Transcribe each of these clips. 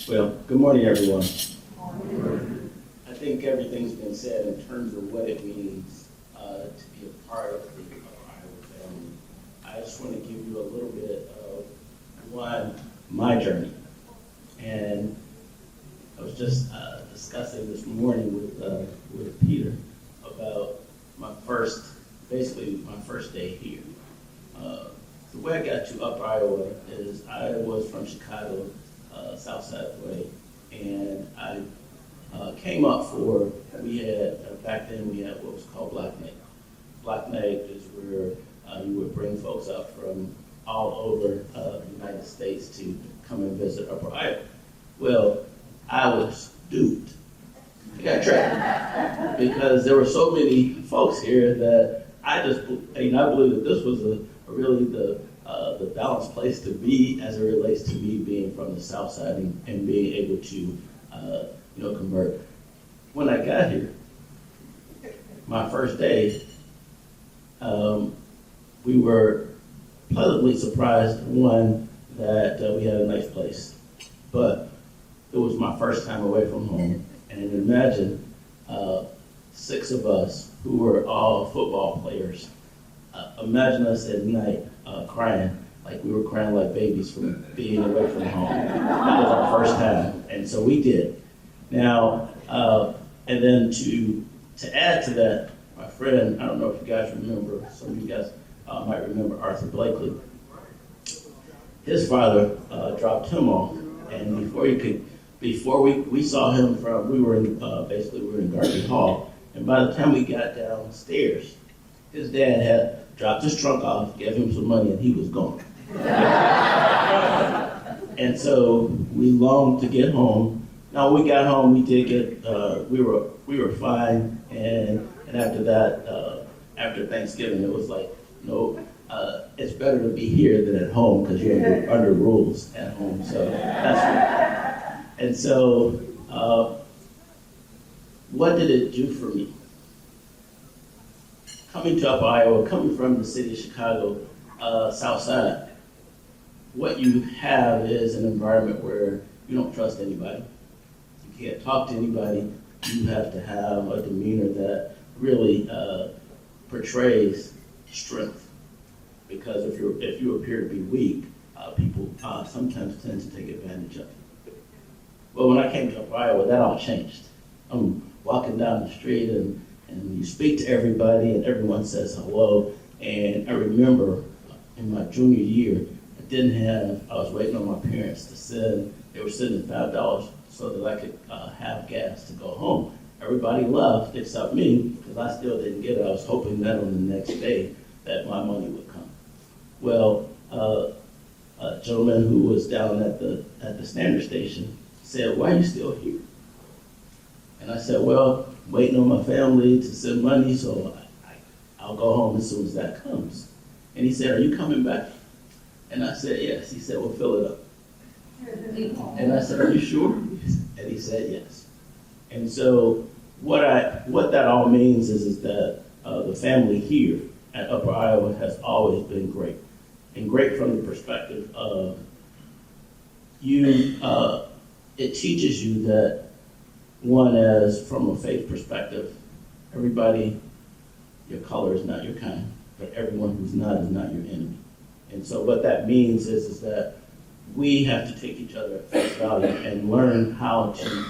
Well, good morning, everyone. I think everything's been said in terms of what it means to be a part of the Iowa family. I just want to give you a little bit of my journey. And I was just discussing this morning with Peter about my first day here. The way I got to Upper Iowa is I was from Chicago, Southside way, and I came up back then we had what was called Black Night. Black Night is where you would bring folks up from all over the United States to come and visit Upper Iowa. Well, I was duped. I got trapped because there were so many folks here that I believe that this was really the balanced place to be as it relates to me being from the South Side and being able to convert. When I got here, my first day, we were pleasantly surprised, one, that we had a nice place, but it was my first time away from home. And imagine 6 of us who were all football players. Imagine us at night crying, like we were crying like babies from being away from home. That was our first time, and so we did. Now, and then to add to that, my friend, I don't know if you guys remember, some of you guys might remember Arthur Blakely. His father dropped him off, and before we saw him we were in Garvey Hall, and by the time we got downstairs, his dad had dropped his trunk off, gave him some money, and he was gone. And so we longed to get home. Now, when we got home, we did get, we were fine, and after that, after Thanksgiving, it was like, no, it's better to be here than at home because you're under rules at home. So that's what. And so, what did it do for me? Coming to Upper Iowa, coming from the city of Chicago, South Side, what you have is an environment where you don't trust anybody. You can't talk to anybody. You have to have a demeanor that really portrays strength. Because if you appear to be weak, people sometimes tend to take advantage of you. Well, when I came to Upper Iowa, that all changed. I'm walking down the street and you speak to everybody and everyone says hello. And I remember in my junior year, I was waiting on my parents to they were sending $5 so that I could have gas to go home. Everybody left except me because I still didn't get it. I was hoping that on the next day that my money would come. Well, a gentleman who was down at the standard station said, "Why are you still here?" And I said, "Well, waiting on my family to send money, so I'll go home as soon as that comes." And he said, "Are you coming back?" And I said, "Yes." He said, "Well, fill it up." And I said, "Are you sure?" And he said, "Yes." And so what that all means is that the family here at Upper Iowa has always been great. And great from the perspective of it teaches you that, one, as from a faith perspective, everybody, your color is not your kind, but everyone who's not is not your enemy. And so what that means is that we have to take each other at face value and learn how to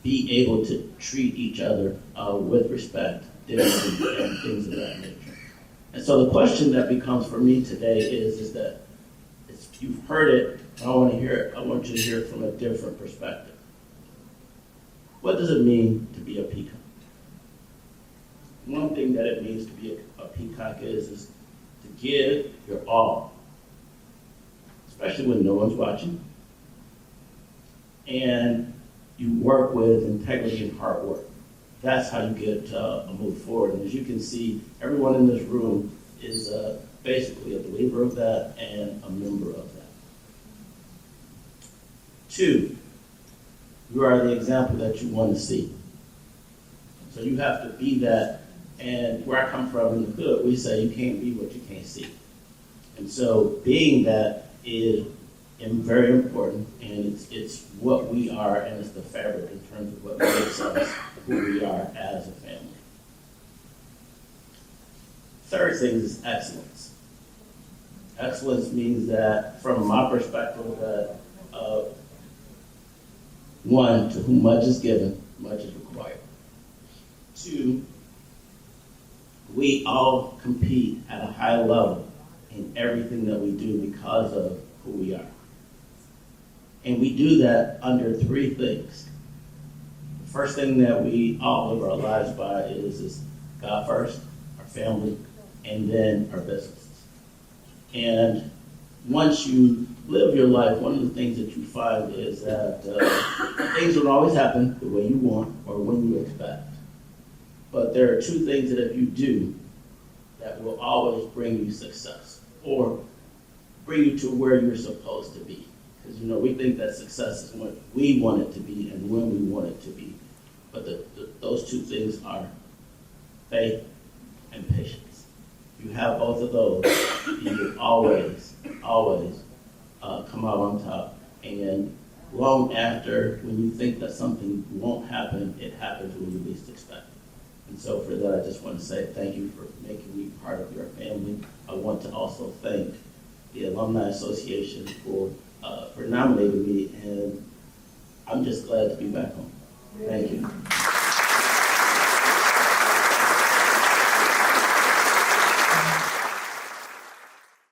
be able to treat each other with respect, dignity, and things of that nature. And so the question that becomes for me today is that you've heard it, I want you to hear it from a different perspective. What does it mean to be a peacock? One thing that it means to be a peacock is to give your all, especially when no one's watching, and you work with integrity and hard work. That's how you get a move forward. And as you can see, everyone in this room is basically a believer of that and a member of that. 2, you are the example that you want to see. So you have to be that. And where I come from in the hood, we say you can't be what you can't see. And so being that is and very important, and it's what we are, and it's the fabric in terms of what makes us who we are as a family. Third thing is excellence. Excellence means that, from my perspective, that one, to whom much is given, much is required. Two, we all compete at a high level in everything that we do because of who we are. And we do that under three things. The first thing that we all live our lives by is God first, our family, and then our businesses. And once you live your life, one of the things that you find is that things don't always happen the way you want or when you expect. But there are two things that if you do, that will always bring you success or bring you to where you're supposed to be. Because, we think that success is what we want it to be and when we want it to be. But those two things are faith and patience. If you have both of those, you will always come out on top. And long after, when you think that something won't happen, it happens when you least expect it. And so for that, I just want to say thank you for making me part of your family. I want to also thank the Alumni Association for nominating me, and I'm just glad to be back home. Thank you.